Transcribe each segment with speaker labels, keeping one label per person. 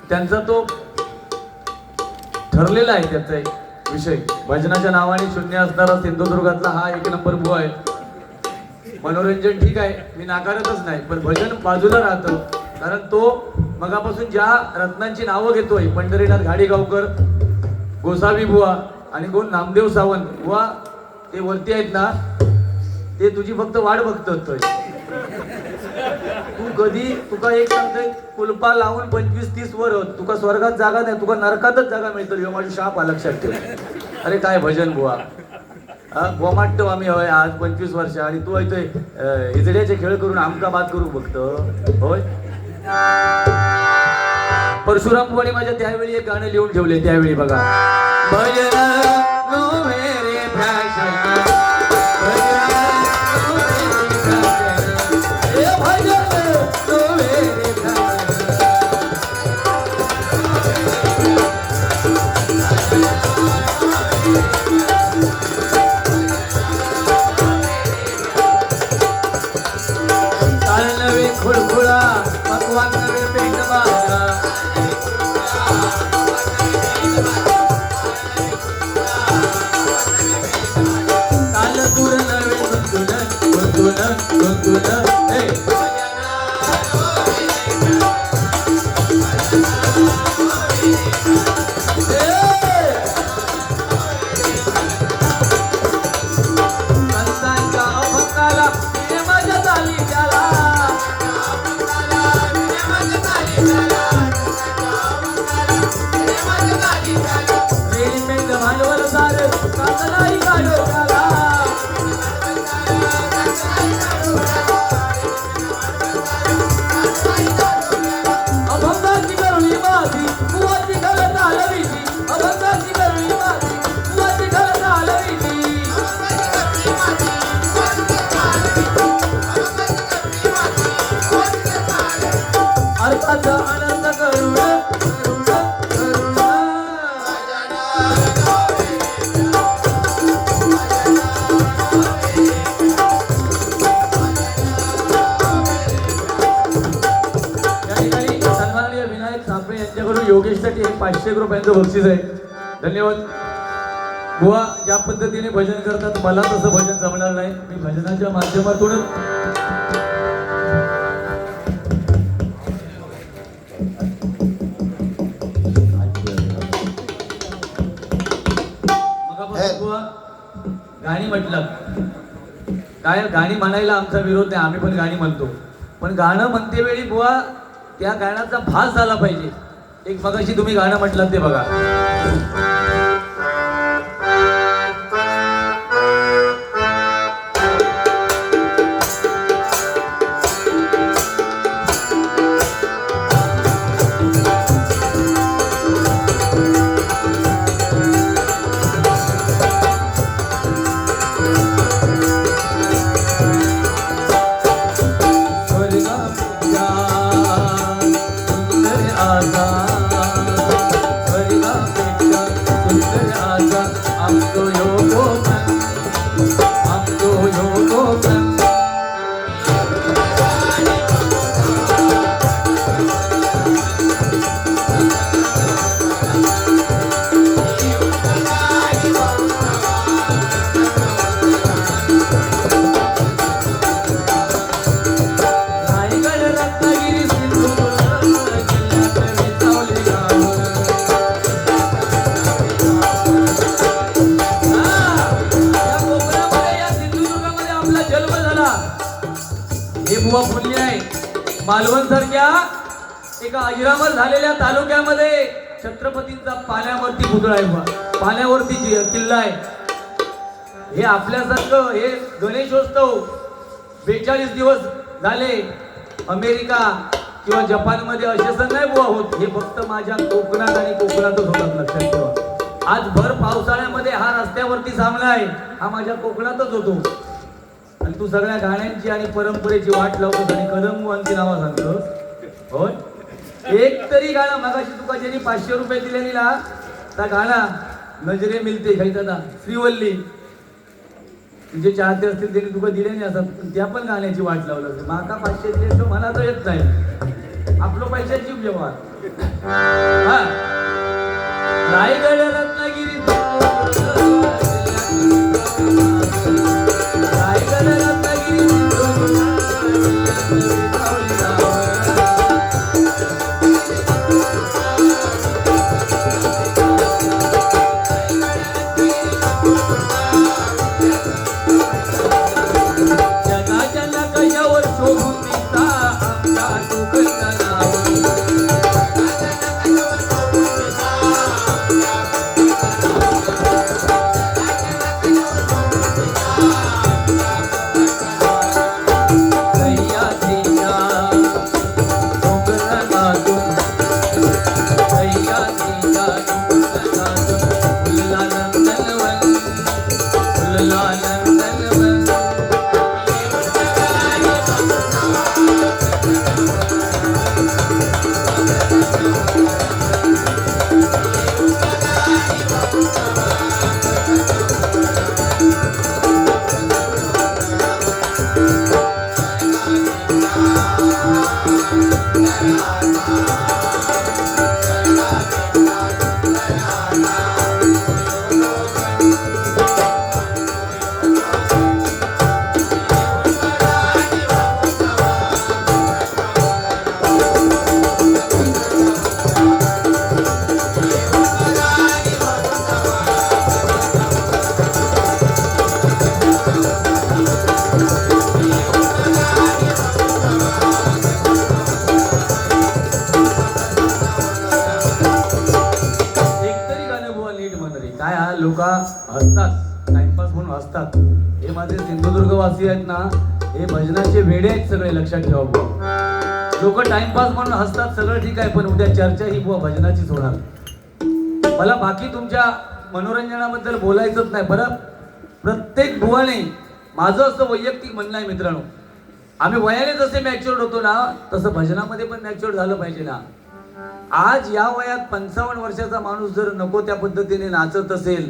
Speaker 1: त्यांचा तो ठरलेला आहे त्याचा एक विषय. भजनाच्या नावाने शून्य असणारा सिंधुदुर्गातला हा एक नंबर बुवा आहे. मनोरंजन ठीक आहे, मी नाकारतच नाही, पण भजन बाजूला राहतं. कारण तो मगापासून ज्या रत्नांची नावं घेतोय, पंढरीनाथ घाडीगावकर, गोसावी बुवा आणि कोण नामदेव सावंत बुवा, ते वरती आहेत ना, ते तुझी फक्त वाट बघतोय. तू कधी तुका एक सांगतोय, कुलपा लावून 25-30 वर तुका स्वर्गात जागा नाही, तुका नरकातच जागा मिळतो. ह्यो माझी शाप आ, लक्षात ठेव. अरे काय भजन बुवा, गोमाट्टो आम्ही होय आज 25 वर्ष, आणि तू येतोय हिजड्याचे खेळ करून आमका बात करू बघतो होय. परशुराम बुवाने माझ्या त्यावेळी एक गाणं लिहून ठेवले. त्यावेळी बघा, भजन नोव्हे रे फॅशन, खुळखुळा पकवान नवे पेंड बाजा, ताल दूर नवे गुंतुन संतांच्या अभंगाला माझ्या झाली त्याला, भांडवल सारे कातलाई काढो त्याला, अभंगाची करुणी माझी कुवाची घालत आलवीची, अभंगाची करुणी माझी कुवाची घालत आलवीची, अर्थाचा आनंद करुण योगेशसाठी 500 रुपयांचं बक्षीस आहे. धन्यवाद बुवा. ज्या पद्धतीने भजन करतात मला तसं भजन जमणार नाही. मी भजनाच्या माध्यमातून बुवा गाणी म्हटलं काय, गाणी म्हणायला आमचा विरोध नाही, आम्ही पण गाणी म्हणतो, पण गाणं म्हणते वेळी बुवा त्या गाण्याचा भास झाला पाहिजे. एक मगाशी तुम्ही गाणं म्हटलं ते बघा, मालवण सारख्या एका अजरामर झालेल्या तालुक्यामध्ये छत्रपतींचा पाण्यावरती पुतळा आहे, पाण्यावरती किल्ला आहे. हे आपल्यासारखं हे गणेशोत्सव 42 दिवस झाले अमेरिका किंवा जपानमध्ये असे सण नाही बुवा होत. हे फक्त माझ्या कोकणात आणि कोकणातच होतात, लक्षात ठेवा. आज भर पावसाळ्यामध्ये हा रस्त्यावरती सामना आहे, हा माझ्या कोकणातच होतो. आणि तू सगळ्या गाण्यांची आणि परंपरेची वाट लावतोस आणि कदमवांची नावं सांगतोस होय. एक तरी गाणं मगाशी तुका ज्यांनी 500 रुपये दिले ना, त्या गाणा नजरे मिलते खायचा श्रीवल्ली तुझे चाहते असतील त्यांनी तुका दिले नाही असं, त्या पण गाण्याची वाट लावलं. माका 500 दिले मला तर येत नाही, आपलं पैशाची व्यवहार. हा रायगड रत्नागिरी रायगड रत्नागिरी जगाच्या नकाशावर शोभून दिसता आमचा टोकनचा नाव लोक हसतात, टाइमपास म्हणून हसतात. हे माझे सिंधुदुर्गवासी आहेत ना, हे भजनाचे वेडे आहेत सगळे, लक्षात ठेवा बुवा. लोक टाइमपास म्हणून हसतात, सगळं ठीक आहे, पण उद्या चर्चा ही बुवा भजनाचीच होणार. मला बाकी तुमच्या मनोरंजनाबद्दल बोलायचंच नाही. बरं, प्रत्येक बुवाने माझं असं वैयक्तिक म्हणणं आहे मित्रांनो, आम्ही वयाने जसे मॅच्युअर्ड होतो ना, तसं भजनामध्ये पण मॅच्युअर्ड झालं पाहिजे ना. आज या वयात 55 वर्षाचा माणूस जर नको त्या पद्धतीने नाचत असेल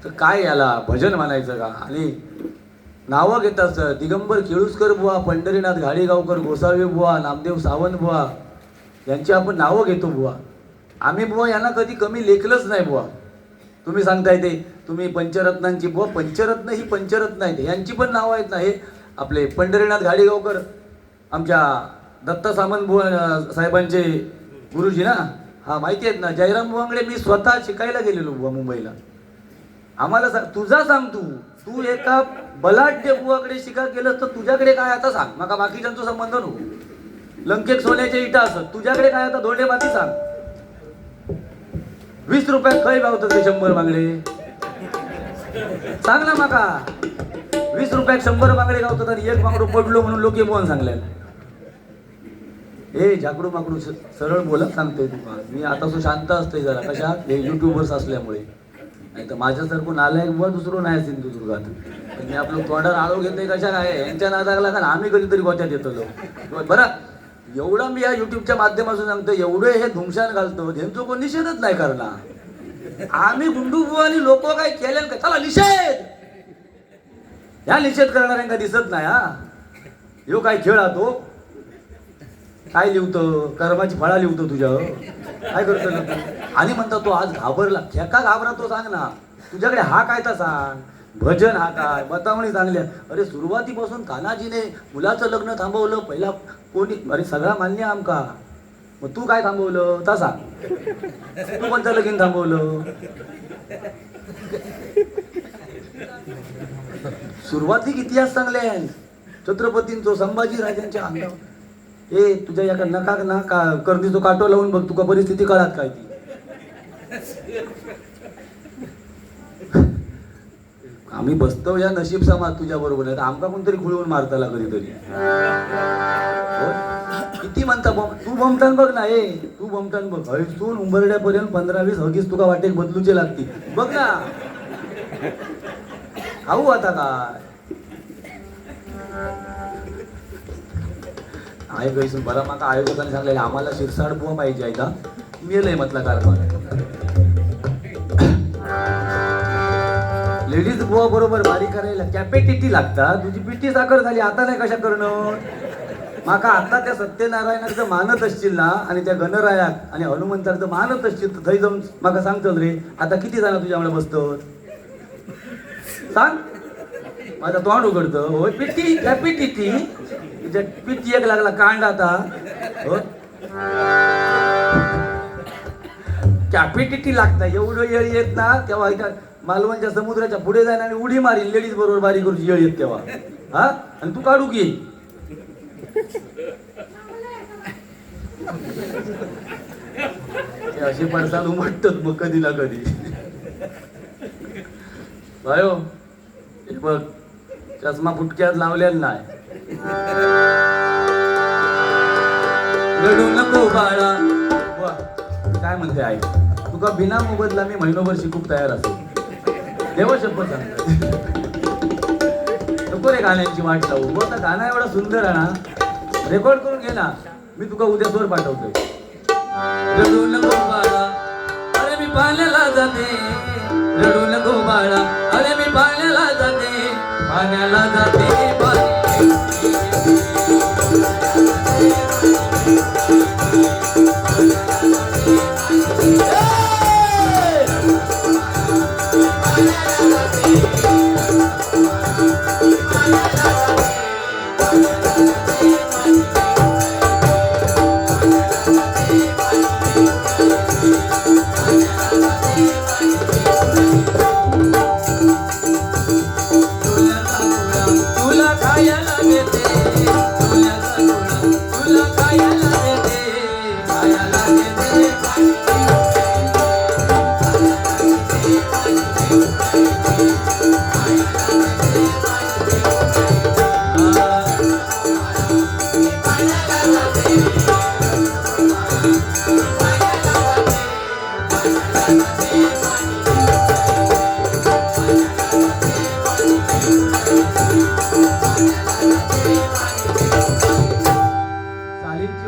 Speaker 1: तर काय याला भजन म्हणायचं का? आणि नावं घेतात दिगंबर केळुसकर बुवा, पंढरीनाथ घाडीगावकर, गोसावी बुवा, नामदेव सावंत बुवा, यांची आपण नावं घेतो बुवा. आम्ही बुवा यांना कधी कमी लेखलंच नाही बुवा. तुम्ही सांगताय ते तुम्ही पंचरत्नांची बुवा, पंचरत्न ही पंचरत्न आहेत, यांची पण नावं आहेत ना. हे आपले पंढरीनाथ घाडीगावकर आमच्या दत्त सामंत बुवा साहेबांचे गुरुजी ना, हा माहिती आहेत ना. जयराम बुवांकडे मी स्वतः शिकायला गेलेलो बुवा मुंबईला. आम्हाला सांग, तुझा सांग, तू एका बलाढ्य बुवाकडे शिका केलं तर तुझ्याकडे काय आता सांग. मका बाकीच्यांचा संबंध नको. लंकेत सोन्याच्या इटा असत, तुझ्याकडे काय आता धोंडे माती सांग. 20 रुपयात खय गावतात ते 100 बांगडे सांग ना माका. 20 रुपयात 100 बांगडे गावतात आणि एक बांगडो पडलो म्हणून लोक बोन सांगल्या. ए जाकडू माकडू सरळ बोलत सांगतोय तुका मी. आता तो शांत असतोय जरा, कशात हे युट्यूबर्स असल्यामुळे. नाही तर माझ्यासारखं नालायक बुवा दुसरं नाही सिंधुदुर्गात. मी आपलं तोंडावर आळो घेतोय कशा काय, यांच्या नादाला का आम्ही कधीतरी गोत्यात येतो. बरं, एवढं मी या युट्यूबच्या माध्यमातून सांगतो, एवढे हे धुमशान घालतो, यांचा कोण निषेधच नाही करणार. आम्ही गुंडू बुवानी लोक काय केले का, चला निषेध. ह्या निषेध करणाऱ्यांना दिसत नाही. हा यो काय खेळ हा तो, काय लिहतो, कर्माची फळा लिहतो तुझ्या, काय करतो. आणि म्हणता तो आज घाबरला, खेका घाबरा तो सांग ना. तुझ्याकडे हा काय तर सांग, भजन हा काय, बतावणी चांगल्या. अरे सुरुवातीपासून तानाजीने मुलाचं लग्न थांबवलं पहिला कोणी, अरे सगळा मान्य आमका, मग तू काय थांबवलं ता सांग. तू कोणतं लगीन थांबवलं. सुरुवाती इतिहास चांगले आहे छत्रपतींचो, संभाजी राजांच्या अंगावर. ए तुझ्या या नका ना का कर्दीचो काटो लावून बघ, तुका परिस्थिती कळत काय ती. आम्ही बसतो या नशीब समाज तुझ्या बरोबर आहे, आमका कोणतरी खुळवून मारताला कधीतरी. किती म्हणता तू बमटान बघ ना. ए तू बमटान बघ, हळसून उंबरड्यापर्यंत 15-20 हगीस तुका वाटेल बदलूचे लागतील बघ ना. खाऊ आता काय आहे कैसून बरा. माका आयोजकांनी सांगलेलं आम्हाला शिरसाड बुवा पाहिजे आहे का, मेलय म्हटलं कारभार. लेडीज बुवा बरोबर बारी करायला कॅपॅसिटी लागतात. तुझी पिठी साखर झाली आता नाही कशा करणं.
Speaker 2: माका आता त्या सत्यनारायणाचं मानत असशील ना आणि त्या गणरायाक आणि हनुमंताचं मानत असशील तर थंय जाऊन माका सांगतो रे आता किती जण तुझ्यामुळे बसतो सांग माझा तोंड उघडतं होय पिटी काय पिटी ती तिच्या पिटी एक लागला कांड आता हो कॅपिटिटी लागतं एवढं येळ येत ना तेव्हा इथं मालवणच्या समुद्राच्या पुढे जाईन आणि उडी मारीन लेडीज बरोबर बारी करून येळ येत तेव्हा हा आणि तू काढू की अशी पडसाद उमटतात मग कधी ना कधी भायो हे बघ चष्मा फुटक्यात लावलेला नाही रडू नको बाळा वा काय म्हणते आई तुका बिना मोबदला मी महिनोभर शिकूक तयार असेल देवा शपथ सांगतो नको रे गाण्यांची वाट लावू बघ आता गाणं एवढा सुंदर आहे ना रेकॉर्ड करून घे ना मी तुका उद्या स्वर पाठवतोय रडू नको बाळा अरे मी पाण्याला जाते रडू नको बाळा अरे मी पाण्याला जाते पाण्याला जाते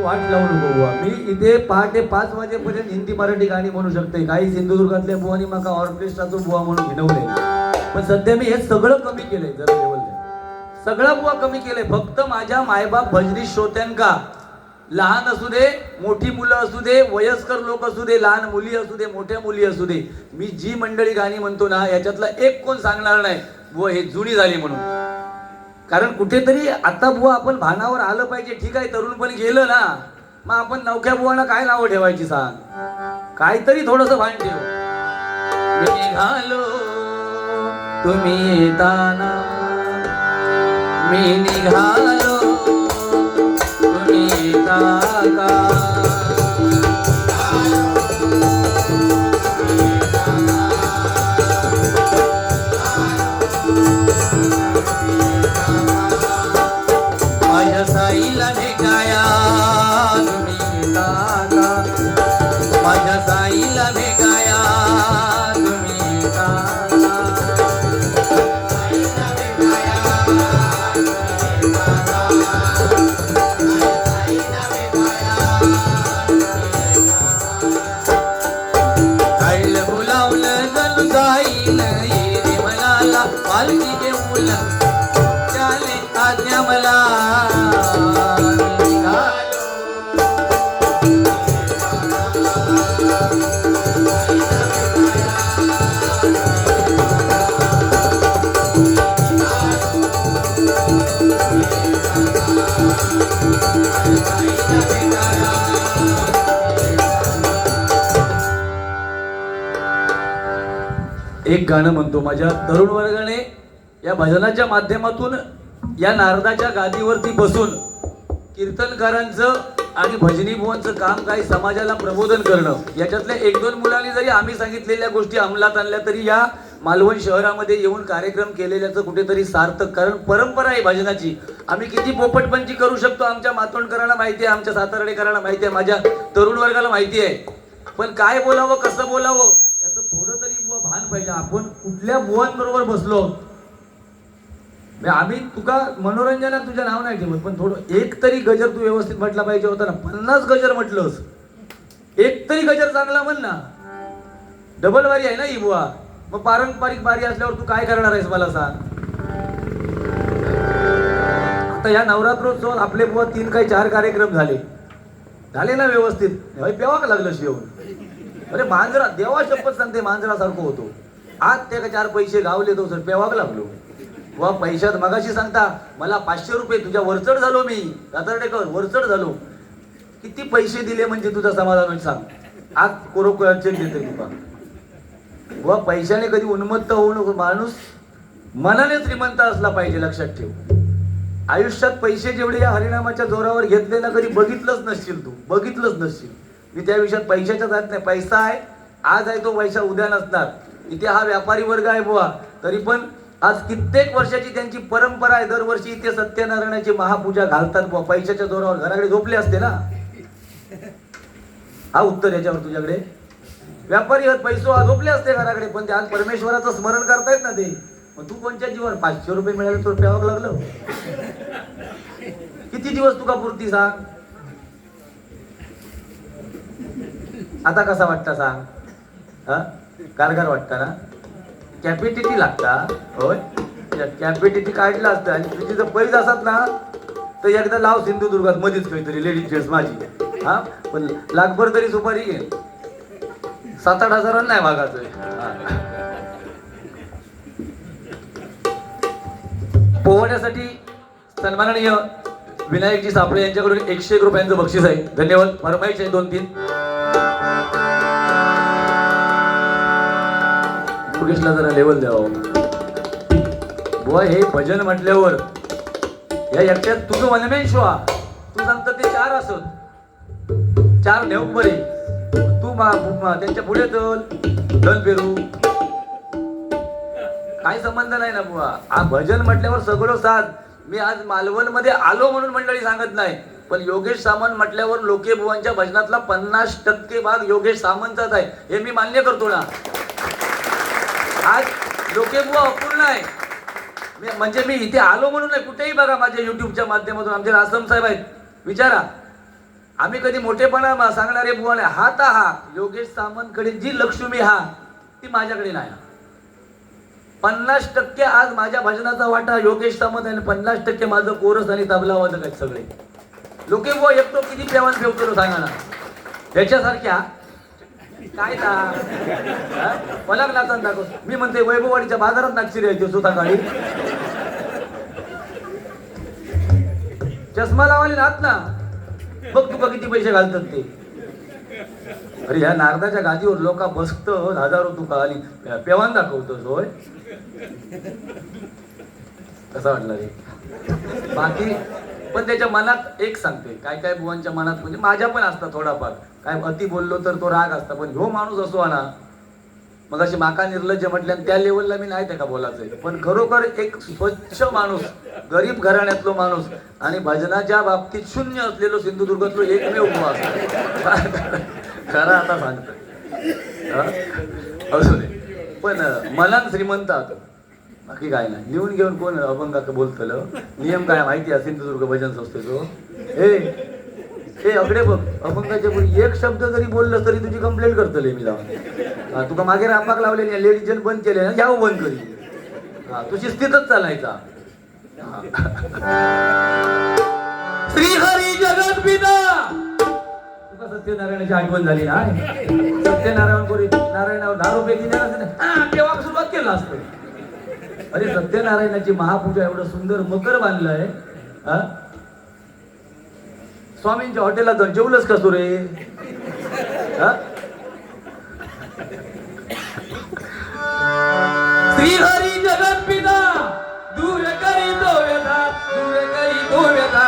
Speaker 2: वाट लावू नको बुवा मी इथे पहाटे 5 वाजेपर्यंत हिंदी मराठी गाणी म्हणू शकते काही सिंधुदुर्गातल्या बुवानी माका ऑर्केस्ट्राचं बुवा म्हणून घेणवले पण सध्या मी हे सगळं कमी केलंय जरा लेवलला सगळं बुवा कमी केलंय फक्त माझ्या मायबाप भजनी श्रोत्यांका लहान असू दे मोठी मुलं असू दे वयस्कर लोक असू दे लहान मुली असू दे मोठ्या मुली असू दे मी जी मंडळी गाणी म्हणतो ना याच्यातला एक कोण सांगणार नाही बुवा हे जुनी झाली म्हणून कारण कुठेतरी आता बुवा आपण भानावर आलं पाहिजे ठीक आहे तरुण पण गेलं ना मग आपण नवख्या बुवांना काय नावं ठेवायची सांग काहीतरी थोडस भान ठेव मी निघालो तुम्ही येताना मी निघालो तुम्ही येता का साईला भेटाया तुम्ही येता का माझ्या साईला भेटाया तुम्ही येता काढलं बोलावलं गलू जाईल ये मनाला पालखी घेऊन चाले आज्ञा मला एक गाणं म्हणतो माझ्या तरुण वर्गाने या भजनाच्या माध्यमातून या नारदाच्या गादीवरती बसून कीर्तनकारांचं आणि भजनी बुवांचं काम काय समाजाला प्रबोधन करणं याच्यातल्या 1-2 मुलांनी जरी आम्ही सांगितलेल्या गोष्टी अंमलात आणल्या तरी या मालवण शहरामध्ये येऊन कार्यक्रम केलेल्याचं कुठेतरी सार्थक कारण परंपरा आहे भजनाची आम्ही किती पोपटपंची करू शकतो आमच्या मातोंडकरांना माहिती आहे आमच्या सातारडेकरांना माहिती आहे माझ्या तरुण वर्गाला माहिती आहे पण काय बोलावं कसं बोलावं याचं थोडं तरी बुवा भान पाहिजे आपण कुठल्या बुवांबरोबर बसलो आम्ही तुका मनोरंजनात तुझं नाव नाही ठेवत पण थोडं एक तरी गजर तू व्यवस्थित म्हटला पाहिजे होता ना 50 गजर म्हटलंस एक तरी गजर चांगला म्हण ना डबल बारी आहे ना ही बुवा मग पारंपरिक बारी असल्यावर तू काय करणार आहेस मला सांग आता आता या नवरात्रोत्सवात आपले बुवा 3 काही 4 कार्यक्रम झाले ना व्यवस्थित. पेवा का लागलं शिवून? अरे मांजरा, देवा शपथ सांगते मांजरासारखं होतो. आज ते का 4 पैसे गावले तो सर पेवाक लागलो. व पैशात मगाशी सांगता मला 500 रुपये तुझ्या वरचढ झालो मी दातर्डेकर, वरचढ झालो. किती पैसे दिले म्हणजे तुझा समाधान होईल सांग. आज कोरोको चेक देते तुका. व पैशाने कधी उन्मत्त होऊ नको. माणूस मनाने श्रीमंत असला पाहिजे, लक्षात ठेव. आयुष्यात पैसे जेवढे या हरिनामाच्या जोरावर घेतले ना, कधी बघितलंच नसशील तू, बघितलंच नसशील. मी त्या विषयात पैशाच्या जात नाही. पैसा आहे, आज आहे तो पैसा उद्या नसणार. इथे हा व्यापारी वर्ग आहे बुवा, तरी पण आज कित्येक वर्षाची त्यांची परंपरा आहे. दरवर्षी इथे सत्यनारायणाची महापूजा घालतात बुवा पैशाच्या जोरावर. घराकडे झोपले असते ना. हा उत्तर याच्यावर तुझ्याकडे. व्यापारी पैसो झोपले असते घराकडे, पण ते आज परमेश्वराचं स्मरण करतायत ना ते. मग तू कोणत्या जीवावर 500 रुपये मिळाले तर प्यावं लागलं? किती दिवस तुका पुरती सांग? आता कसा वाटता सांग? हा कारगार वाटता ना? कॅपॅसिटी लागता होय. कॅपॅसिटी काढला असतं आणि तुझी जर पैज असत ना तर एकदा लाव सिंधुदुर्गात मध्येच काहीतरी लेडीज जेंट्स माझी. हा पण लाखभर तरी सुपारी घे. 7-8 हजारांना नाही मागायचंय. पोहण्यासाठी सन्माननीय विनायकजी सापळे यांच्याकडून 101 रुपयांचं बक्षीस आहे. धन्यवाद. फरमाईश आहे 2-3. मुकेशला जरा लेवल द्यावं बुवा. हे भजन म्हटल्यावर या एकट्यात तुझं वनमेन शोआ. तू सांगत ते 4 असत, 4 नेऊ बरे. तू त्यांच्या पुढे चल, धन पेरू, काही संबंध नाही ना बुवा. हा भजन म्हटल्यावर सगळं साथ. मी आज मालवण मध्ये आलो म्हणून मंडळी सांगत नाही, पण योगेश सामंत म्हटल्यावर लोके बुवांच्या भजनातला 50% भाग योगेश सामंतचाच आहे, हे मी मान्य करतो ना. आज लोके बुवा अपूर्ण आहे. म्हणजे मी इथे आलो म्हणून नाही, कुठेही बघा माझ्या युट्यूबच्या माध्यमातून आमचे आसम साहेब आहेत, विचारा. आम्ही कधी मोठेपणा सांगणारे बुवा नाही. हात हा योगेश सामंतकडे जी लक्ष्मी हा ती माझ्याकडे नाही. 50% आज माझ्या भजनाचा वाटा योगेश सामंत आणि 50% माझं कोरस आणि तबला वादक आहेत सगळे. लोके बुवा एकटो किती पेवान ठेवतो सांगा ना. त्याच्यासारख्या काय ना मला नाचन दाखव. मी म्हणते वैभववाडीच्या बाजारात नागशिरी यायची स्वतः काळी चष्मा लावाले नात ना. बघ तुका किती पैसे घालतात ते. अरे ह्या नारदाच्या गादीवर लोक बसत हजारो तुका आणि पेवान दाखवतोस होय. कसा वाटला रे? बाकी पण त्याच्या मनात एक सांगते, काय काय बुवांच्या मनात म्हणजे माझ्या पण असतात थोडाफार. काय अति बोललो तर तो राग असता, पण ह्यो माणूस असो ना. मग अशी माका निर्लज्ज म्हटल्या त्या लेवलला मी नाही त्या का बोलायचंय. पण खरोखर एक स्वच्छ माणूस, गरीब घराण्यातलो माणूस आणि भजनाच्या बाबतीत शून्य असलेलो सिंधुदुर्गातलो एकमेव बुवा खरा आता सांगतो असू दे. पण मनात श्रीमंत होतं, बाकी काय नाही. लिहून घेऊन कोण अभंगा बोलतलं. नियम काय माहिती आहे सिंधुदुर्ग भजन संस्थेचो? हे अकडे बघ, अभंगाच्या पुढे एक शब्द जरी बोललं तरी तुझी कंप्लेंट करतले मी लावून. तुका मागे रापाक लावलेली लेडीज जन बंद केले ना, घ्यावं बंद करी. तू शिस्तीतच चालायचा. श्रीहरी जगत पिता. तुका सत्यनारायणाची आठवण झाली ना. सत्यनारायण कोरी नारायणावर 10 रुपये दिले तेव्हा सुरुवात केलं असतं. अरे सत्यनारायणाची महापूजा एवढं सुंदर मकर बांधलंय. स्वामींच्या हॉटेलला जाऊन जेवलंच का तू रे? श्रीहरी जगत पिता दूर करी तो व्यथा, दूर करी तो व्यथा.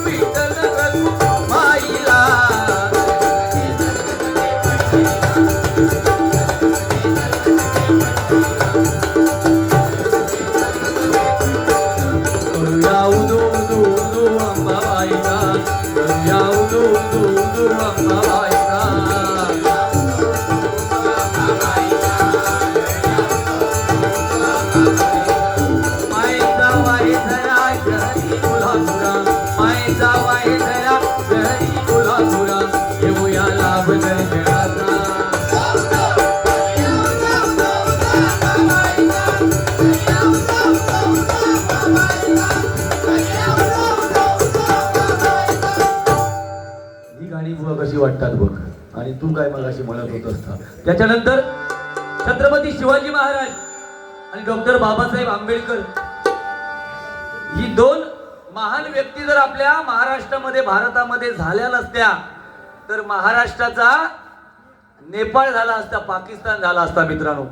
Speaker 2: विठ्ठल तू काय मग अशी म्हणत होतस. त्याच्यानंतर छत्रपती शिवाजी महाराज आणि डॉक्टर बाबासाहेब आंबेडकर ही दोन महान व्यक्ती जर आपल्या महाराष्ट्रामध्ये भारतामध्ये झाल्या नसत्या तर महाराष्ट्राचा नेपाळ झाला असता, पाकिस्तान झाला असता मित्रांनो.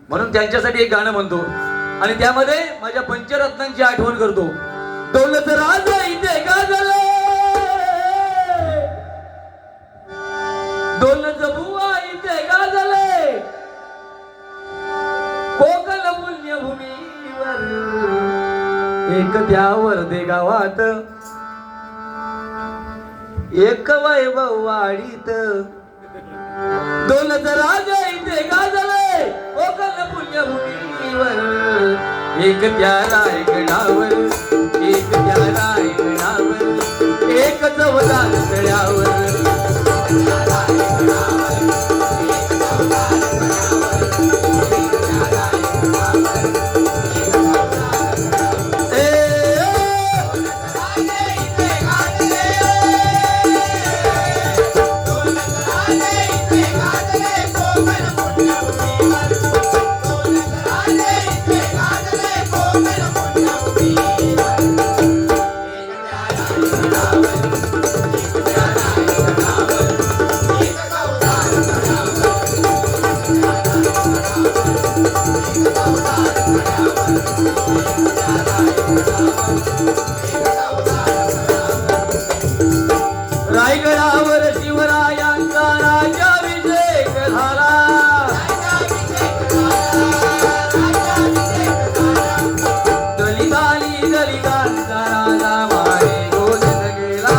Speaker 2: म्हणून त्यांच्यासाठी एक गाणं म्हणतो आणि त्यामध्ये माझ्या पंचरत्नांची आठवण करतो. दौलत राजा इथे गाजले, दौलत बुवा इथे गाजले, कोकण पुण्यभूमीवर एक त्यावर दे गावात, एक वैभव वाढीत. दौलत राजा इथे गाजले, कोकण पुण्यभूमीवर एक त्याला ऐकणावर, एक त्याला ऐकणावर, एक चवदार तळ्यावर. रायगडावर शिवरायांचा राज्याभिषेक झाला, दलितांनी दलितांचा राजा माये घोषित केला.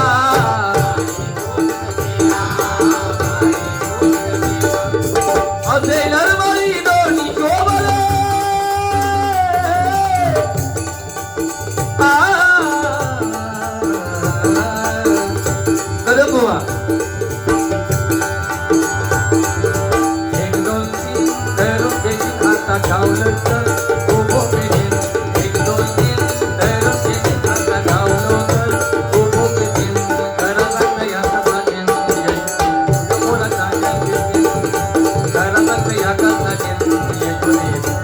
Speaker 2: असे नरमळी दोन्ही शोभले, बुवा एक दोन तीन धरून त्याची खाता गावलं तर उभो पेटेल, एक दोन तीन धरून त्याची खाता गावलं तर उभो पेटेल. घरात याचा पाटेल जमोला काढायचे, घरात याचा पाटेल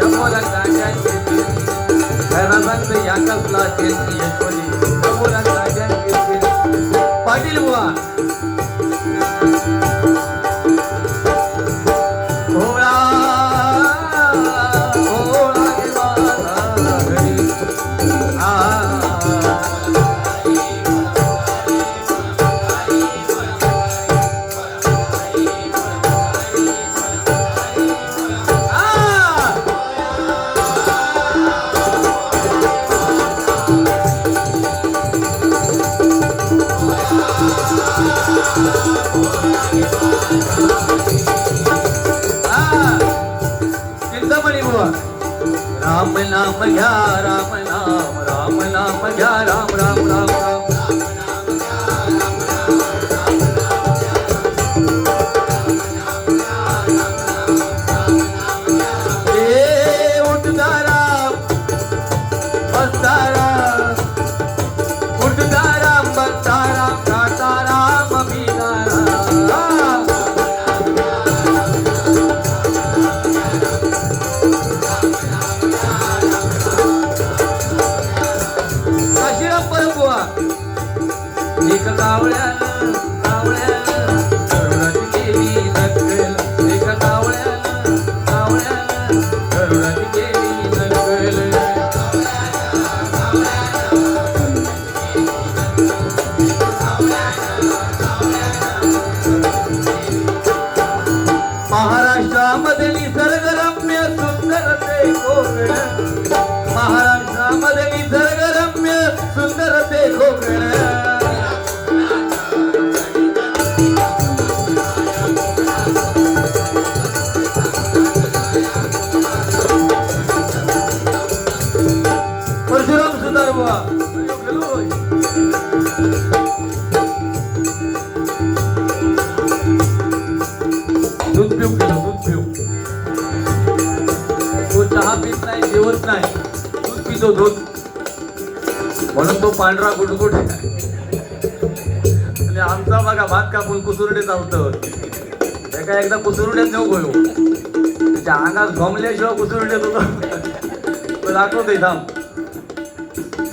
Speaker 2: जमोला काढायचे, घरात याचा पाटेल जमोला काढायचे. पाटील बुवा राम नाम घ्या, राम नाम, राम नाम घ्या, राम राम राम राम. ए उठता राम, बसता राम, उठता राम, बसता राम, गाता राम, अभिता राम. एक कावळ्यानं कावळ्यानं करुणात केली नक्कल, एक कावळ्यानं कावळ्यानं करुणात केली नक्कल. महाराष्ट्रामध्ये निसर्गरम्य सुंदर ते कोकण, महाराष्ट्रामध्ये निसर्गरम्य सुंदर ते कोकण. परशुराम सुतार बुवा दूध पिऊ केलं, दूध पिऊ. तो चहा पित नाही, जेवत नाही, दूध पितो दूध, म्हणून तो पांढरा गुटगुट आहे. आमचा बघा भात कापून कुसुरडे चालतं. एका एकदा कुसरुड्यात नेऊ गोयो त्याच्या अंगात घोमल्याशिवाय कुसरुड्यात होतो दाखवतोय थांब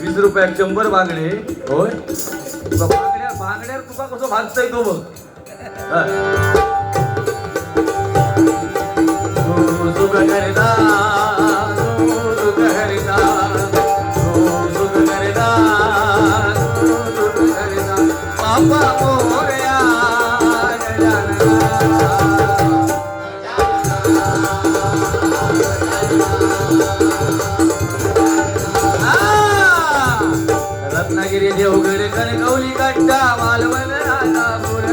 Speaker 2: 20 रुपयात 100 बांगडे होय तुका बांगड्यावर तुका कसं भागतय तो बघ हा. तू सुख करता तू सुख करता तू सुख करता तू सुख करता बाबा मोरया रत्नागिरी देवगड कणकवली कट्टा मालवण राजापूर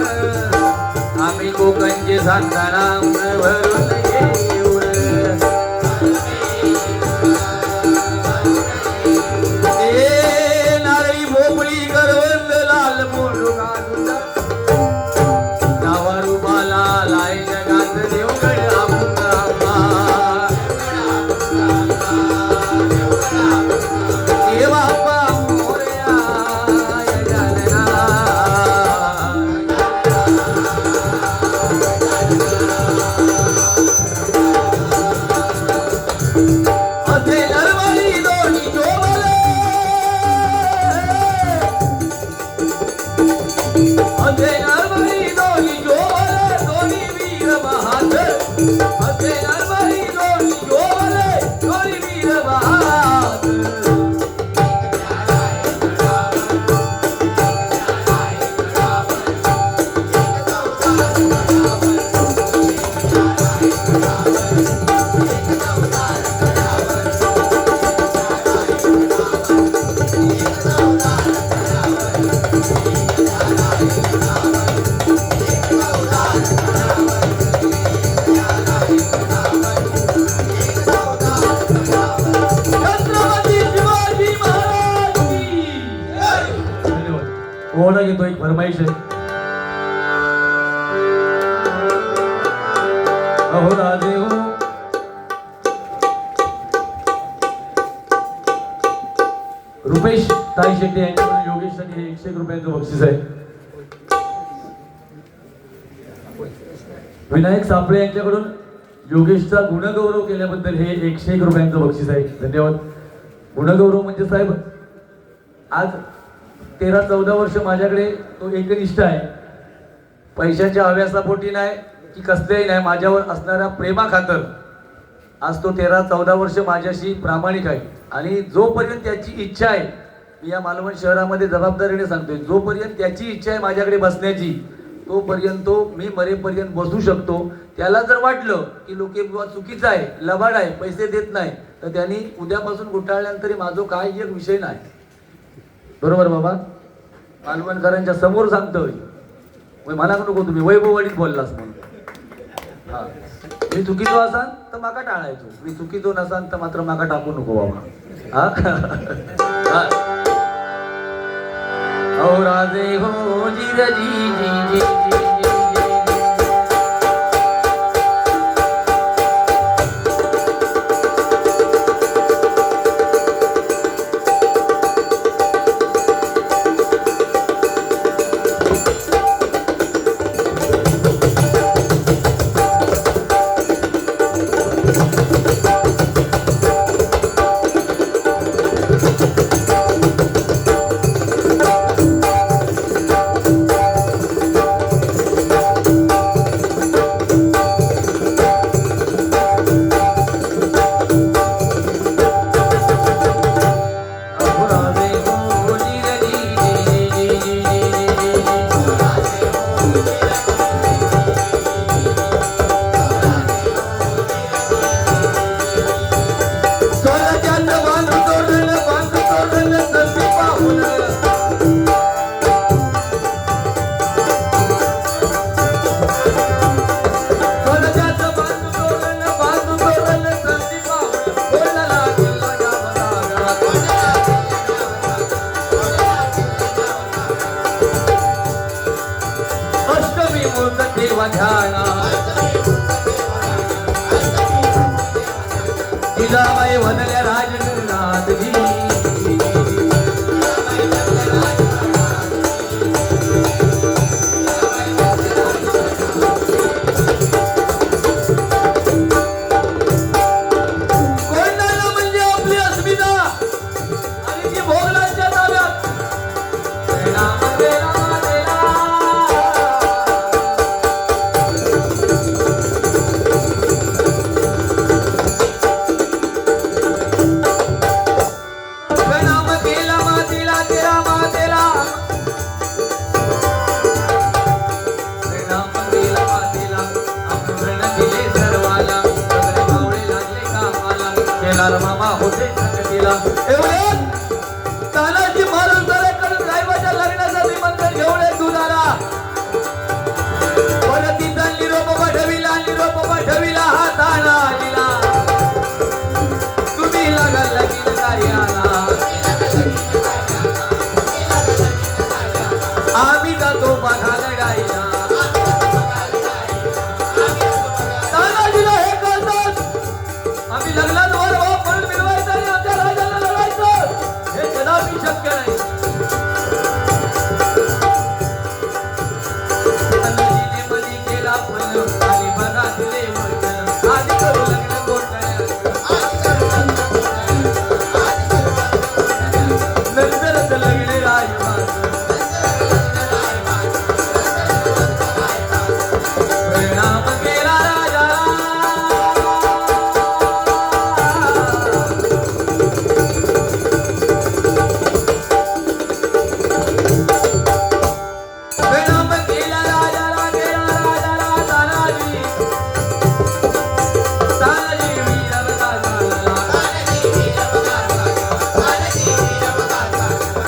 Speaker 2: आम्ही कोकणचे सांगताना भरून घेऊ नारळी भोपळी करवंद लाल मोडू नावा रुपाला लाय जगात देवगड कोणा घेतो एक फरमाईश आहे अहो राजे हो रुपेश ताई शेट्टी यांच्याकडून योगेशसाठी हे 101 रुपयांचं बक्षीस आहे. विनायक सापळे यांच्याकडून योगेशचा गुणगौरव केल्याबद्दल हे 101 रुपयांचं बक्षीस आहे. धन्यवाद. गुणगौरव म्हणजे साहेब आज 13-14 वर्ष माझ्याकडे तो एकनिष्ठ आहे. पैशाच्या हव्यासापोटी नाही की कसल्याही नाही, माझ्यावर असणाऱ्या प्रेमाखातर आज तो 13-14 वर्ष माझ्याशी प्रामाणिक आहे. आणि जोपर्यंत त्याची इच्छा आहे, मी या मालवण शहरामध्ये जबाबदारीने सांगतोय, जोपर्यंत त्याची इच्छा आहे माझ्याकडे बसण्याची तोपर्यंत मी मरेपर्यंत बसू शकतो. त्याला जर वाटलं की लोके चुकीचं आहे, लबाड आहे, पैसे देत नाही, तर त्यांनी उद्यापासून गुटाळल्यानंतरी माझं काय एक विषय नाही. बरोबर बाबा, मालवणकरांच्या समोर सांगतोय. मला नको तुम्ही वैभववाडीत बोललास म्हणून. हा, मी चुकीचो असान तर माका टाळायचो, मी चुकीचो नसान तर मात्र माका टाकू नको बाबा. हा हो राजे हो जी जी जी जी जिजाबाई वनल्या राजनाथजी केला. एवढ्यात तानाजी महाराजांकडून साहेबाच्या लग्नाचा निमंत्रण घेऊन एक दूध आला. परतीचा निरोप पाठविला हा तानाजीला. तुम्ही लागाल लगीन कार्याला, आम्ही जातो बघा लढाईला. तानाजीला हे कळतात, आम्ही लग्नात वर भाव म्हणून मिळवायचं आणि आमच्या राजाला लढायचं हे कदापि शक्य नाही. तानाजीने मनी केला पण आणि बघा दिले वचन, आधी करू लग्न नंतरच लग्न राजवास. प्रणाम केला राजाला. प्रणाम केला राजाला, केला राजाला तानाजी. तानाजी वीर बघा चालला.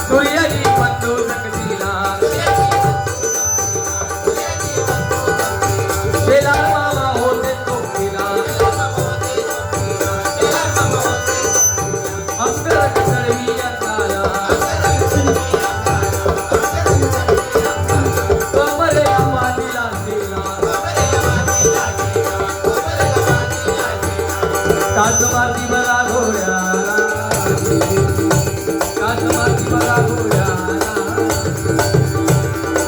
Speaker 2: सूर्याची बंधू सकतीला. शेलार मामा होते चौकीला. अंगरख चढवी अंगाला. कमरेला मांडीला गेला. काच मारती बघा घोड्याला. काच मारती बघा घोड्याला.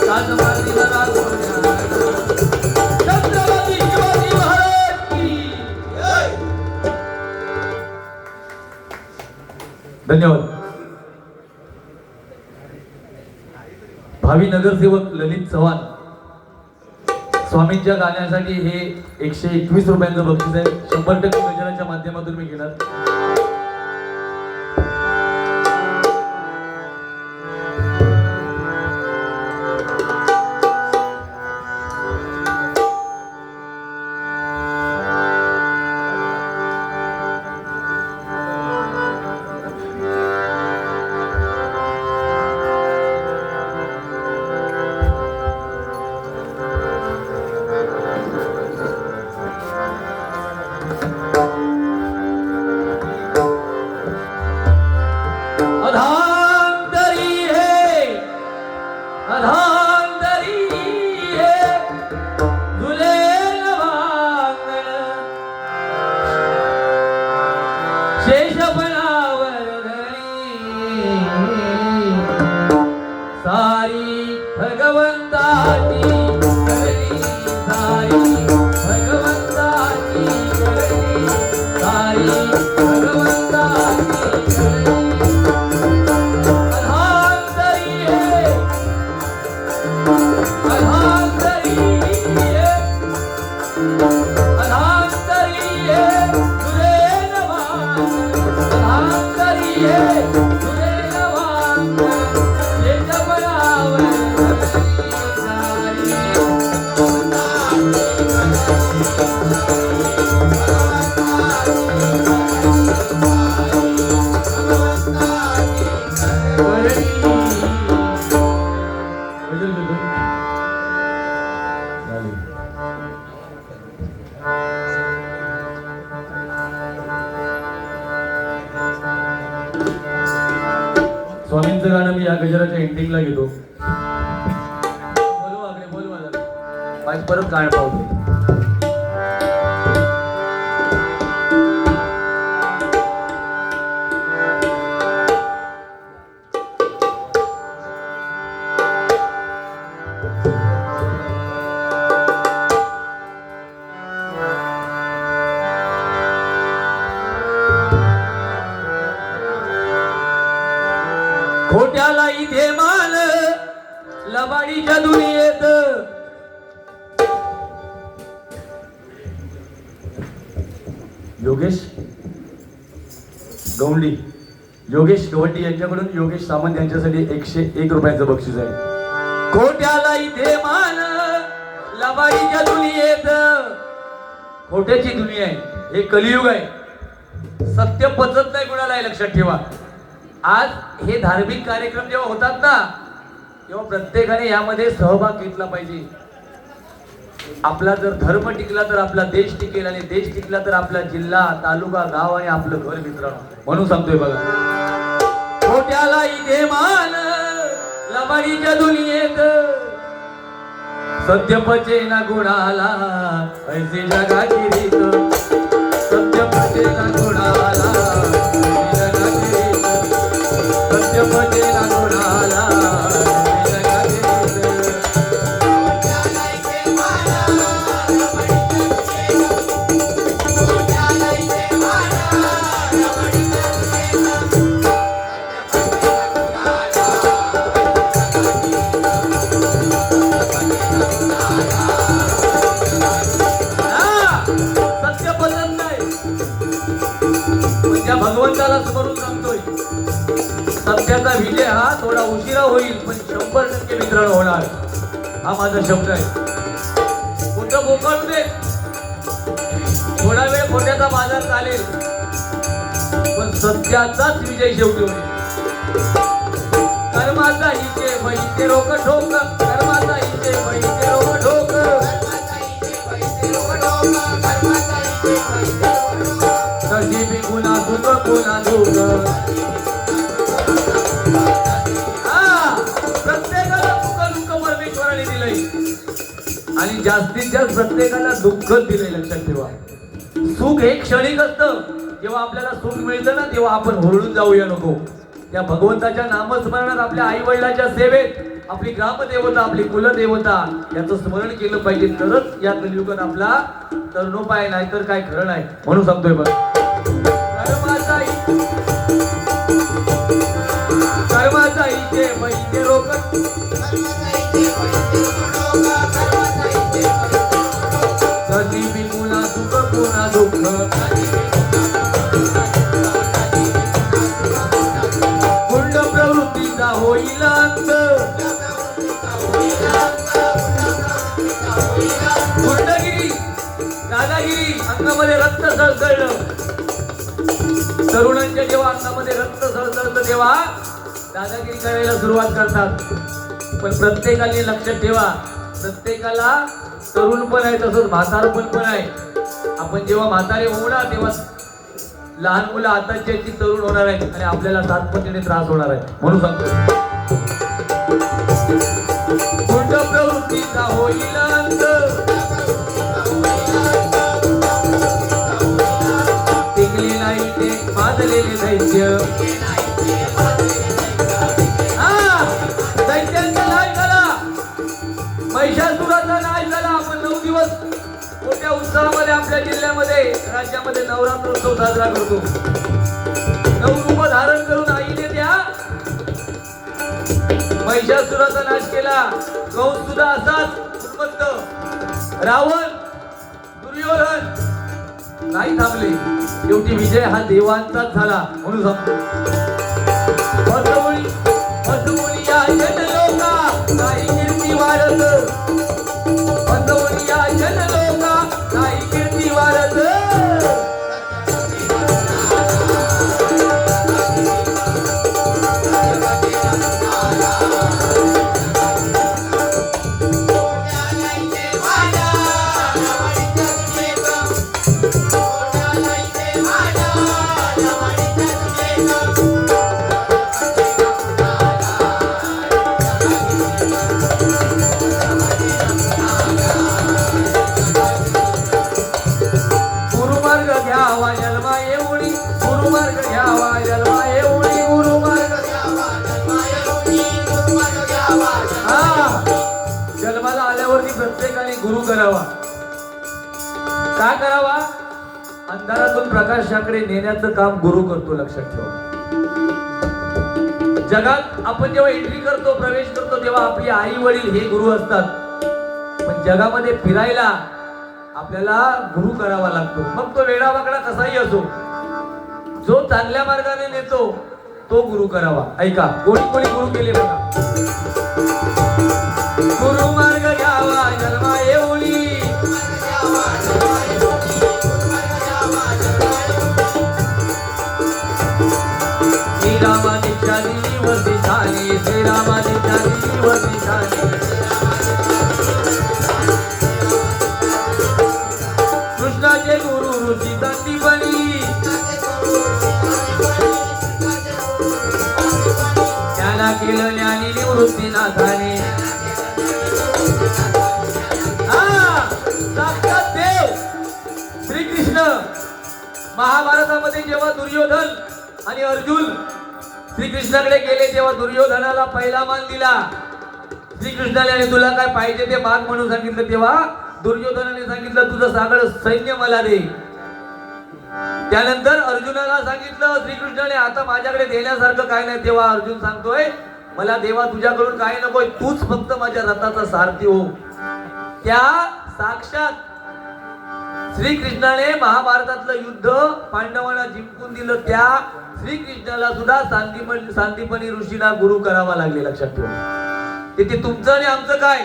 Speaker 2: काच मारती बघा घोड्याला. छत्रपती शिवाजी महाराज की जय. धन्यवाद. भावी नगरसेवक ललित चव्हाण स्वामींच्या गाण्यासाठी हे 121 रुपयांचं बक्षीस आहे. 100% गजराच्या माध्यमातून मी घेणार. अधांतरी है, अधांतरी है, झुलेल वांगण. शेषपणावर धरी सारी भगवंताची करणी. सारी भगवंताची करणी. सारी भगवंताची करणी. स्वामींचं गाणं मी या गजराच्या एंडिंगला घेतो. बोलवा आकडे, बोलवा जरा. पाच परत गाणं पाहतो. खोट्याला इथे मान लबाडीच्या दुनियेत. योगेश गवंडी, योगेश गवंडी यांच्याकडून योगेश सामंत यांच्यासाठी 101 रुपयाचं बक्षीस आहे. खोट्याला इथे मान लबाडीच्या दुनियेत. खोट्याची दुनिया आहे, हे कलियुग आहे.
Speaker 1: सत्य पचत नाही कुणाला, हे लक्षात ठेवा. आज हे धार्मिक कार्यक्रम जेव्हा होतात ना, तेव्हा प्रत्येकाने यामध्ये सहभाग घेतला पाहिजे. आपला जर धर्म टिकला तर आपला देश टिकेल, आणि देश टिकला तर आपला जिल्हा, तालुका, गाव आणि आपलं घर मित्रांनो. म्हणून सांगतोय बघा, छोट्याला इथे मान लबाडीच्या दुनियेत, सत्य पचे ना गुणाला ऐसे जगाची रीत, सत्य पचे ना गुणाला ऐसे जगाची रीत, सत्य पचे ना गुणाला ऐसे जगाची रीत. सत्य पचत नाही, पण त्या भगवंताला स्मरून सांगतोय, सत्याचा विजय हा थोडा उशिरा होईल पण 100% मित्रांनो होणार. हा माझा शब्द आहे. कुठं बोकाळू दे, थोडा वेळ खोट्याचा बाजार चालेल, पण सत्याचाच विजय शेवटी होईल. कर्माचा हिचे वैसे रोक ठोक, कर्माचा हिचे वैसे रोक ठोक, कधी बी गुन्हा दुख गुन्हा दुख. प्रत्येकाला सुख परमेश्वराने दिलंय, आणि जास्तीत जास्त प्रत्येकाला दुःखच दिलंय. लक्षात ठेवा, सुख हे क्षणिक असतं. जेव्हा आपल्याला सुख मिळतं ना, तेव्हा आपण हुरळून जाऊया नको. त्या भगवंताच्या नामस्मरणात, आपल्या आई वडिलांच्या सेवेत, आपली ग्रामदेवता, आपली कुलदेवता याचं स्मरण केलं पाहिजे, तरच या कलियुगात आपला तरुणोपाय, नाहीतर काय खरं नाही. म्हणून सांगतोय बघ, कर्माचा इथे वैद्य रोग, कधी बी पुन्हा सुख पुन्हा दुःख, कुंड प्रवृत्तीचा होईल अंत, गुंडगिरी दादागिरी अंगामध्ये रक्त सळसळलं. तरुणांच्या जेव्हा अंगामध्ये रक्त सळसळतं तेव्हा दादागिरी करायला सुरुवात करतात. पण प्रत्येकाने लक्षात ठेवा, प्रत्येकाला तरुण पण आहे तसंच म्हातारपण पण आहे. आपण जेव्हा म्हातारे होऊ ना, तेव्हा लहान मुलं आताची तरुण होणार आहेत, आणि आपल्याला सातपटीने त्रास होणार आहे. म्हणून सांगतो, कुंड प्रवृत्तीचा होईल अंत, टिकले नाही ते माजलेले दैत्य. दैत्यांचा नाश झाला, महिषासुराचा नाश झाला. आपण 9 दिवस मोठ्या उत्सवामध्ये आपल्या जिल्ह्यामध्ये, राज्यामध्ये नवरात्र उत्सव साजरा करतो. 9 रूप धारण करून आईने त्या महिषासुराचा नाश केला. कंस सुद्धा असाच उन्मत्त, रावण, दुर्योधन नाही थांबले. शेवटी विजय हा देवांचाच झाला. म्हणून सांगतो, या जनलोका काही कीर्ती वाढत, या जनलोका काही कीर्ती वाढत. जन्माला आल्यावरती प्रत्येकाने गुरु करावा. का करावा? अंधारातून प्रकाशाकडे नेण्याचं काम गुरु करतो. लक्षात ठेवा, जगात आपण जेव्हा एंट्री करतो, प्रवेश करतो, तेव्हा आपली आई वडील हे गुरु असतात. पण जगामध्ये फिरायला आपल्याला गुरु करावा लागतो. मग तो वेडावाकडा कसाही असो, जो चांगल्या मार्गाने नेतो तो गुरु करावा. ऐका, कोणी कोणी गुरु केले बघा. गुरु मार्ग घ्यावा जन्मा येऊनी,
Speaker 2: ज्ञानीवती ठाणे कृष्णाचे गुरु ऋषी संदीपनी ज्ञाना केलं ज्ञानी निवृत्तीनाथाने साक्षात देव श्रीकृष्ण महाभारतामध्ये जेव्हा दुर्योधन आणि अर्जुन श्रीकृष्णाकडे गेले तेव्हा दुर्योधनाला पहिला मान दिला श्रीकृष्णाने आणि तुला काय पाहिजे ते माग म्हणून सांगितलं तेव्हा दुर्योधनाने सांगितलं तुझं सगळं सैन्य मला दे त्यानंतर अर्जुनाला सांगितलं श्रीकृष्णाने आता माझ्याकडे देण्यासारखं काय नाही तेव्हा अर्जुन सांगतोय मला देवा तुझ्याकडून काय नकोय तूच फक्त माझ्या रथाचा सारथी हो त्या साक्षात श्रीकृष्णाने महाभारतातलं युद्ध पांडवांना जिंकून दिलं त्या श्रीकृष्णाला सुद्धा सांदीपनी ऋषीला गुरु करावा लागले लक्षात ठेवा तिथे तुमचं आणि आमचं काय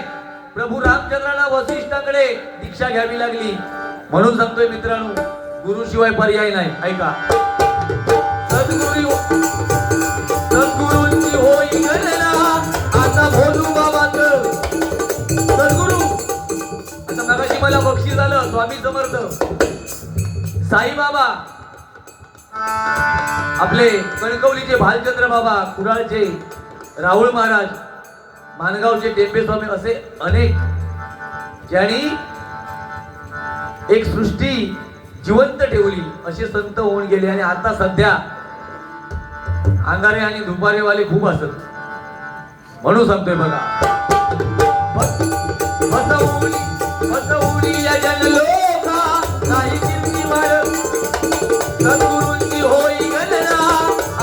Speaker 2: प्रभू रामचंद्राला वसिष्ठाकडे दीक्षा घ्यावी लागली म्हणून सांगतोय मित्रांनो गुरुशिवाय पर्याय नाही ऐका सद्गुरूंची होई गणना आता भोलू बाबाचं सद्गुरू आता मगाशी मला बक्षीस आलं स्वामी समर्थ साईबाबा आपले कणकवलीचे भालचंद्र बाबा कुडाळचे राहुल महाराज मानगावचे टेंबे स्वामी असे अनेक ज्यांनी एक सृष्टी जिवंत ठेवली असे संत होऊन गेले आणि आता सध्या अंगारे आणि दुपारेवाले खूप असत म्हणून सांगतोय बघा या जनलोका नाही किमती वाढ सद्गुरूंची होई गणना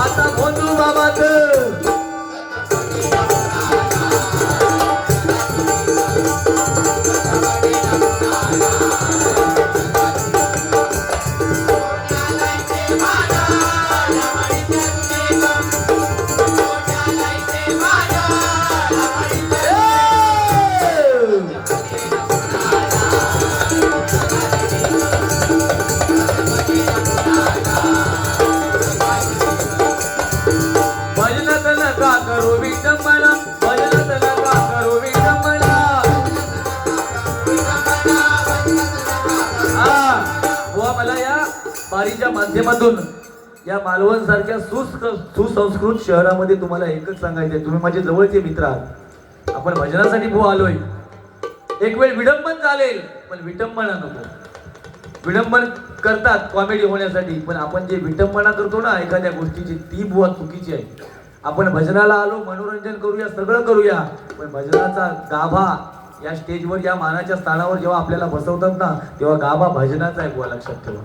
Speaker 2: आता भोंदू बाबाचं बारीच्या माध्यमातून या मालवण सारख्या सुसंस्कृत शहरामध्ये तुम्हाला एकच सांगायचंय तुम्ही माझे जवळचे मित्र आहात आपण भजनासाठी भाऊ आलोय एक वेळ विडंबन चालेल पण विटंबना नको विडंबन करतात कॉमेडी होण्यासाठी पण आपण जे विटंबना करतो ना एखाद्या गोष्टीची ती बुवा चुकीची आहे आपण भजनाला आलो मनोरंजन करूया सगळं करूया पण भजनाचा गाभा या स्टेजवर या मानाच्या स्थानावर जेव्हा आपल्याला बसवतात ना तेव्हा गाभा भजनाचा आहे बुवा लक्षात ठेवा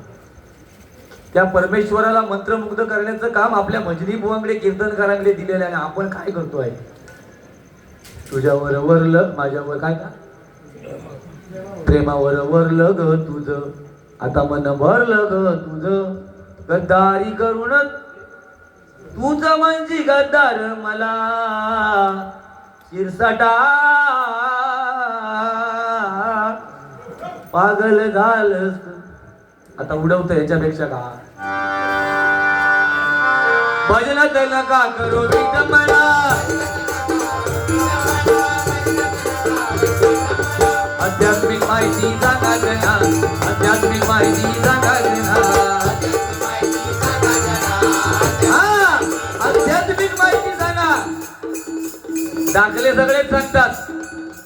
Speaker 2: त्या परमेश्वराला मंत्रमुग्ध करण्याचं काम आपल्या भजनी बुवांकडे कीर्तनकारांकडे दिलेलं आहे आणि आपण काय करतोय तुझ्यावर वरलं माझ्यावर काय का प्रेमावर वरलं ग तुझं आता मन भरलं ग तुझं गद्दारी करूनच तुझं म्हणजे गद्दार मला शिरसाटा पागल झालं आता उडवतं याच्यापेक्षा का भजनात नका करू विटंबना आध्यात्मिक माहिती सांगा ना आध्यात्मिक माहिती सांगा ना आध्यात्मिक माहिती सांगा दाखले सगळेच सांगतात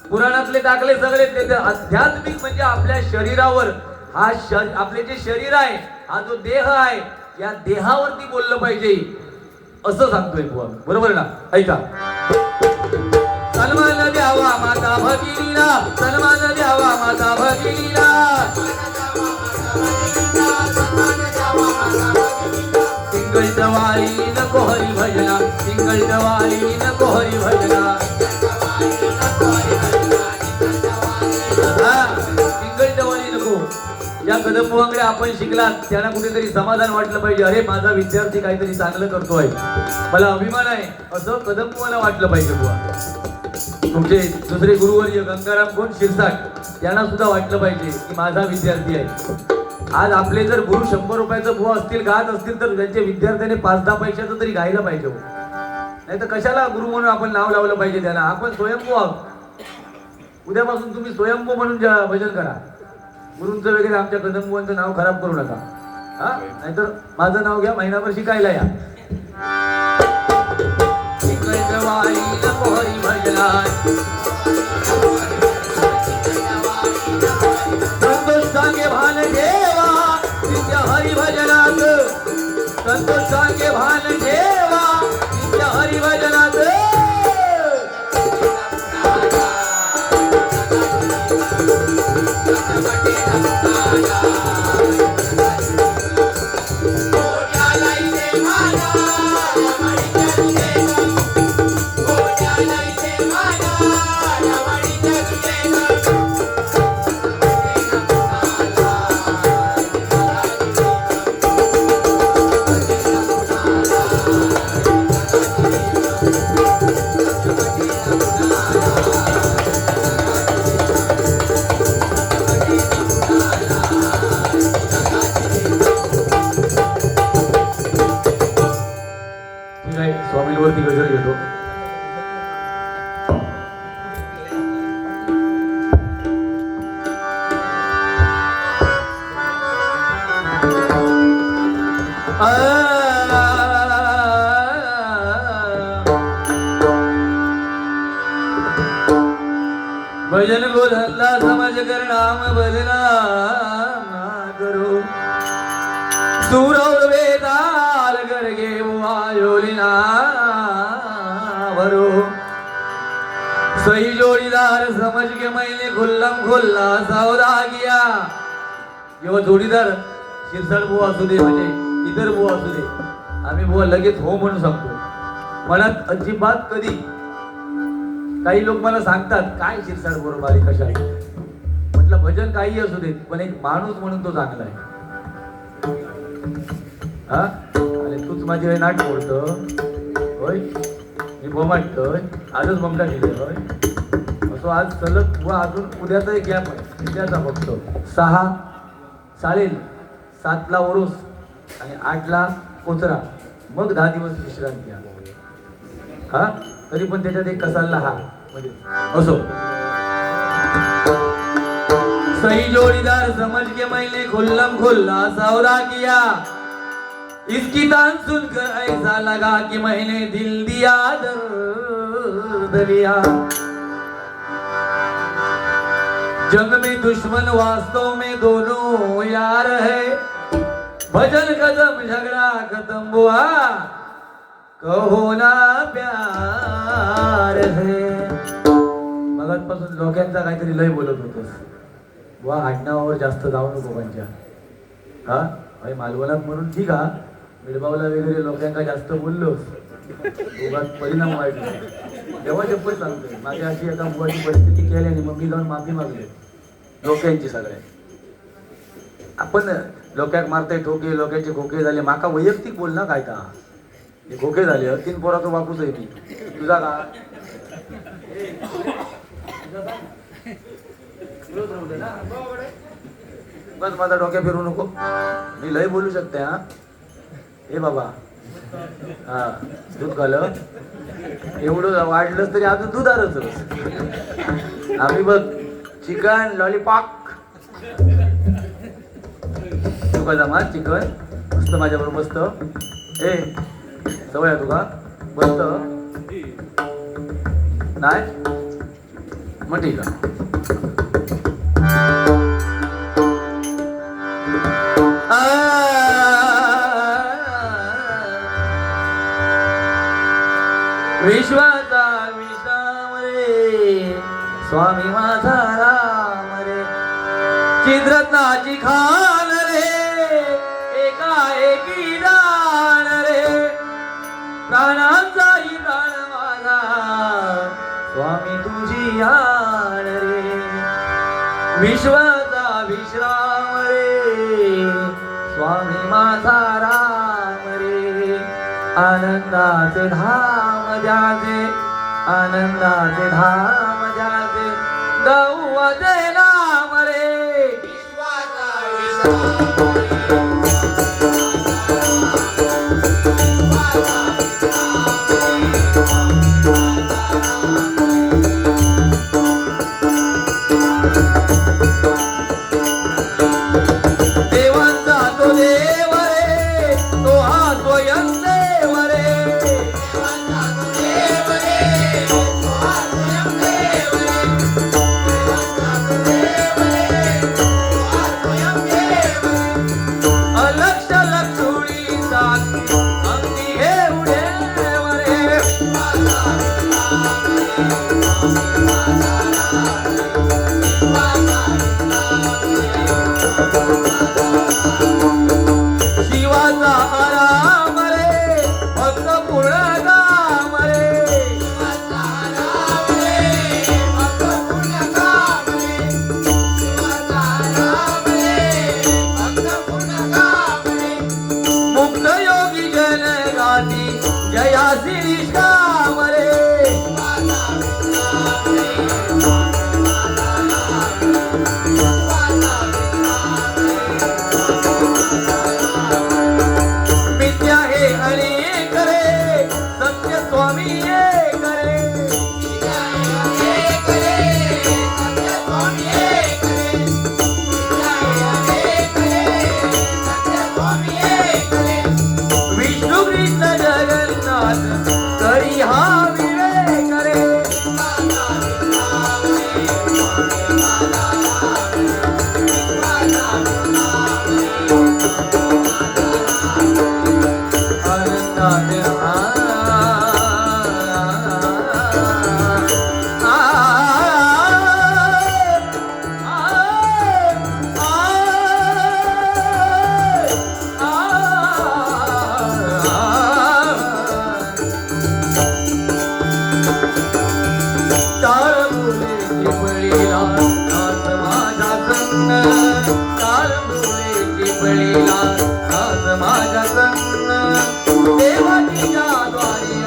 Speaker 2: पुराणातले दाखले सगळेच देतात आध्यात्मिक म्हणजे आपल्या शरीरावर हा आपले जे शरीर आहे हा जो देह आहे या देहावरती बोललं पाहिजे असं सांगतोय बुवा बरोबर ना ऐका सन्मान द्यावा माता भगिनीला सन्मान द्यावा माता भगिनीला सिंगल जवाळी नको हरी भजना सिंगल जवाळी नको हरी भजना सिंगल जवाळी नको या कदमबुवांकडे आपण शिकलात त्यांना कुठेतरी समाधान वाटलं पाहिजे अरे माझा विद्यार्थी काहीतरी चांगलं करतोय मला अभिमान आहे असं कदमबुवाला वाटलं पाहिजे बुवा तुमचे दुसरे गुरुवर्य गंगाराम कोण शिरसाट त्यांना सुद्धा वाटलं पाहिजे की माझा विद्यार्थी आहे आज आपले जर गुरु 100 रुपयाचं बुवा असतील गात असतील तर त्यांच्या विद्यार्थ्याने 5-10 पैशाचं तरी गायला पाहिजे नाही तर कशाला गुरु म्हणून आपण नाव लावलं पाहिजे त्याला. आपण स्वयंभू आहोत. उद्यापासून तुम्ही स्वयंभू म्हणून भजन करा. गुरूंचं वगैरे आमच्या कदमबुवांचं नाव खराब करू नका. हा, नाहीतर माझं नाव घ्या, महिनाभर शिकायला या. संतोष सांगे भान ठेवा तिच्या हरिभजनात. संतोष सांगे भान ठेवा तिच्या हरिभजनात. स्वामींवरती गजर घेतो. भजन को धंधा समझ कर नाम बदनाम ना करो. सूर और वेदाल करके वायोलिना भरो. सही जोडीदार समझ के मैंने खुल्लम खुल्ला सौदा किया. किंवा जोडीदार शिरसाट बुवा असू दे, म्हणजे इतर बुवा असू दे, आम्ही बुवा लगेच हो म्हणून सांगतो. मनात अजिबात कधी काही लोक मला सांगतात काय शिरसाट बरोबर आली कशा. म्हटलं भजन काही असू देत, पण एक माणूस म्हणून तो चांगला आहे. हा, अरे तूच माझी वेळ नाट फोडतो होय, मी बोमाटतोय, आजच ममता केली होय. असो आज सलग व अजून उद्याचा एक गॅप आहे, उद्याचा बघतो. 6 चालेल, 7ला ओरोस आणि 8ला कोचरा, मग 10 दिवस विश्रांती घ्या. हा, तरी पण त्याच्यात एक कसाला हा म्हणजे असो. सही जोड़ीदार समझ के मैंने खुल्लम खुल्ला सौदा किया. इसकी तान सुनकर ऐसा लगा कि मैंने दिल दिया दर्द लिया. जंग में दुश्मन वास्तव में दोनों यार है. भजन खत्म झगड़ा खत्म हुआ, कहो ना प्यार है. मगाचपासून लोकांचा काहीतरी लय बोलत होतोस. वा आडनावावर जास्त जाऊ नको पंचा. हा भाई मालवणात म्हणून ठीक हा, मिळबावला वगैरे लोकांका जास्त बोललोस उगाच परिणाम वाईट होतो. तेव्हा चप्पल सांगतोय. माझी अशी एका बुवाची परिस्थिती केली आणि मग मी जाऊन माफी मागली लोकांची. सगळे आपण लोकांक मारताय ठोके, लोकांचे खोके झाले. माका वैयक्तिक बोल ना काय का हे खोके झाले. 3 पोराचा बापूच आहे ती तुझा का. बस माझा डोक्या फिरू नको, मी लय बोलू शकते. हा हे बाबा, हा दूध घालं एवढं वाढलंच तरी अजून दुधारच. आम्ही बघ चिकन लॉलीपॉप तुका जमा चिकन मस्त माझ्याबरोबर मस्त. ए सवय आहे तुका मस्त नाही मग ठीक आहे. विश्वाचा विश्राम रे स्वामी माझा राम रे. चित्ररत्नाची खान रे एकाएकी दान रे. प्राणांचाही प्राण माझा स्वामी तुझी आण रे. विश्वाचा विश्राम रे स्वामी माझा राम रे. आनंदाचे धाम जाते, आनंदाचे धाम जाते, गौवाचे नाम रे. विश्वाचा विश्राम तुझा आराम रे भक्त पूर्ण काम रे मुक्त योगी जन गाती जयासी निष्काम रे विद्या हे अनेक रे सत्य स्वामी एक रे विष्णू कृष्ण जगन्नाथ करी हा विवेक रे आनंदाने माझ्या संग देवाच्या द्वारी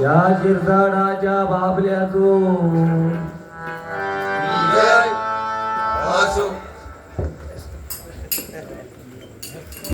Speaker 2: या शिरसाडाच्या बाबल्याचो